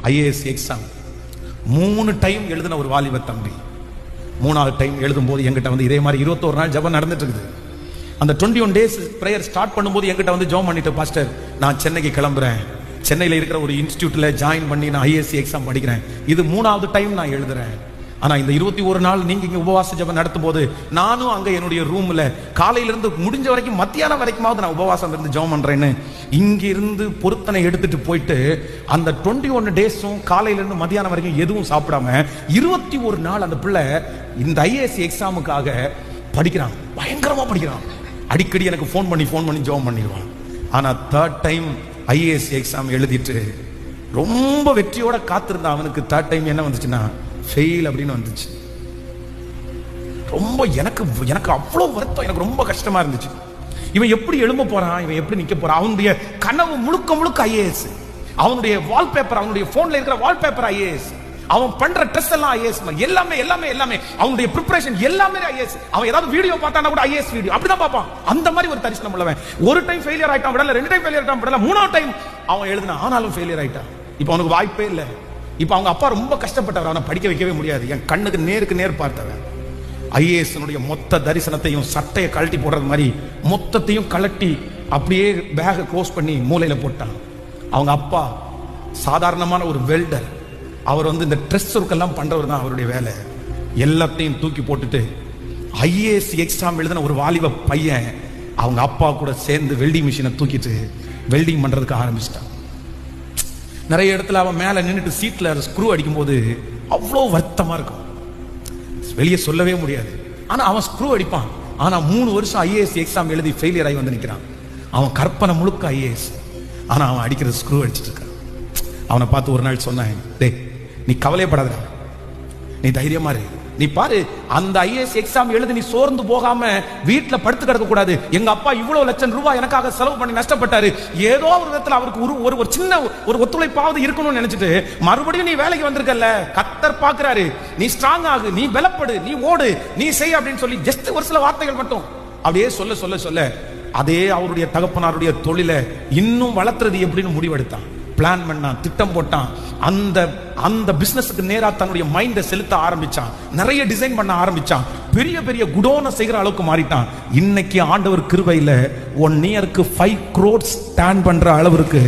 IAS exam 3 time எழுதின ஒரு வாலிப தம்பி 3வது டைம் எழுதும் போது என்கிட்ட வந்து இதே மாதிரி 21 நாள் ஜெபம் நடந்துட்டு இருக்குது. அந்த 21 டேஸ் பிரேயர் ஸ்டார்ட் பண்ணும்போது என்கிட்ட வந்து ஜெபம் பண்ணிட்டு, பாஸ்டர் நான் சென்னைக்கு கிளம்புறேன், சென்னையில் இருக்கிற ஒரு இன்ஸ்டிடியூட்ல ஜாயின் பண்ணி நான் ஐஏஎஸ் எக்ஸாம் படிக்கிறேன், இது 3வது டைம் நான் எழுதுறேன். ஆனா இந்த 21 நாள் நீங்க இங்க உபவாச ஜெபம் நடத்தும் போது நானும் அங்க என்னுடைய ரூம்ல காலையிலிருந்து முடிஞ்ச வரைக்கும் மத்தியானம் வரைக்குமாவது நான் உபவாசம் இருந்து ஜெபம் பண்றேன்னு இங்க இருந்து பொருத்தனை எடுத்துட்டு போயிட்டு அந்த 21 டேஸும் காலையிலிருந்து மத்தியானம் வரைக்கும் எதுவும் சாப்பிடாம 21 நாள் அந்த பிள்ளை இந்த ஐஏஎஸ் எக்ஸாமுக்காக படிக்கிறான். பயங்கரமா படிக்கிறான். அடிக்கடி எனக்கு ஃபோன் பண்ணி ஜெபம் பண்ணிடுவான். ஆனா 3rd டைம் ஐஏஎஸ் எக்ஸாம் எழுதிட்டு ரொம்ப வெற்றியோட காத்திருந்த அவனுக்கு 3rd டைம் என்ன வந்துச்சுன்னா ஃபெயில் அப்படின்னு வந்துச்சு. ரொம்ப எனக்கு அவ்வளவு வருத்தம், எனக்கு ரொம்ப கஷ்டமா இருந்துச்சு. இவன் எப்படி எழும்ப போறான், இவன் எப்படி நிக்க போறான்? அவனுடைய கனவு முழுக்க ஐஏஎஸ். அவனுடைய வால்பேப்பர், அவனுடைய போன்ல இருக்கிற வால்பேப்பர் ஐஏஎஸ். அவன் பண்ற ட்ரெஸ் எல்லாம் ஐஏஎஸ், எல்லாமே அவனுடைய ப்ரிப்பரேஷன் எல்லாமே ஐஏஎஸ். அவன் ஏதாவது வீடியோ பார்த்தானா கூட ஐஏஎஸ் வீடியோ அப்படிதான் பார்ப்பான். அந்த மாதிரி ஒரு தரிசனம் உள்ளவன். ஒரு டைம் ஃபெயிலியர் ஆயிட்டான் விடல, 2 டைம் ஃபெயிலியர் ஆயிட்டான் விடல, 3வது டைம் அவன் எழுதினான், ஆனாலும் ஃபெயிலியர் ஆயிட்டான். இப்போ அவனுக்கு வாய்ப்பே இல்லை. இப்ப அவங்க அப்பா ரொம்ப கஷ்டப்பட்டவர், அவனை படிக்க வைக்கவே முடியாது. என் கண்ணுக்கு நேருக்கு பார்த்தவன் ஐஏஎஸ் மொத்த தரிசனத்தையும் சட்டையை கழட்டி போடுறது மாதிரி மொத்தத்தையும் கழட்டி அப்படியே பேகை க்ளோஸ் பண்ணி மூலையில போட்டான். அவங்க அப்பா சாதாரணமான ஒரு வெல்டர். அவர் வந்து இந்த ட்ரெஸ் ஒர்க்கெல்லாம் பண்றவர் தான் அவருடைய வேலை. எல்லாத்தையும் தூக்கி போட்டுட்டு ஐஏஎஸ் எக்ஸாம் எழுதின ஒரு வாலிப பையன் அவங்க அப்பா கூட சேர்ந்து வெல்டிங் மிஷினை தூக்கிட்டு வெல்டிங் பண்றதுக்கு ஆரம்பிச்சிட்டான். நிறைய இடத்துல அவன் மேல நின்றுட்டு சீட்ல ஸ்க்ரூ அடிக்கும் போது அவ்வளோ வருத்தமா இருக்கும், வெளியே சொல்லவே முடியாது. ஆனா அவன் ஸ்க்ரூ அடிப்பான். ஆனா 3 வருஷம் ஐஏஎஸ் எக்ஸாம் எழுதி ஃபெயிலியர் ஆகி வந்து நிற்கிறான். அவன் கற்பனை முழுக்க ஐஏஎஸ், ஆனா அவன் அடிக்கிற ஸ்க்ரூ அடிச்சிட்டு இருக்கான். அவனை பார்த்து ஒரு நாள் சொன்னேன், டேய் நீ கவலைப்படாத, நீ தைரியமா இரு. நீ பாரு, அந்த ஐஏஎஸ் எக்ஸாம் எழுதி நீ சோர்ந்து போகாம வீட்டுல படுத்து கிடக்க கூடாது. எங்க அப்பா இவ்வளவு லட்சம் ரூபாய் எனக்காக செலவு பண்ணி நஷ்டப்பட்டாரு. ஏதோ ஒரு விதத்துல அவருக்கு ஒரு சின்ன ஒரு ஒத்துழைப்பாவது இருக்கணும்னு நினைச்சிட்டு மறுபடியும் நீ வேலைக்கு வந்திருக்கல, கர்த்தர் பாக்குறாரு, நீ ஸ்ட்ராங் ஆகு, நீ பலப்படு, நீ ஓடு, நீ செய் அப்படின்னு சொல்லி ஜஸ்ட் ஒரு சில வார்த்தைகள் மட்டும் அப்படியே சொல்ல அதே அவருடைய தகப்பனாருடைய தொழிலை இன்னும் வளர்த்துறது எப்படின்னு முடிவெடுத்தான். பிளான் பண்ணான், திட்டம் போட்டான். அந்த பிசினஸுக்கு நேரா தன்னுடைய மைண்டை செலுத்த ஆரம்பிச்சான். நிறைய டிசைன் பண்ண ஆரம்பிச்சான். பெரிய குடோனை செய்கிற அளவுக்கு மாறிட்டான். இன்னைக்கு ஆண்டவர் கிருபையில 1 இயருக்கு 5 crores ஸ்டாண்ட் பண்ற அளவுக்கு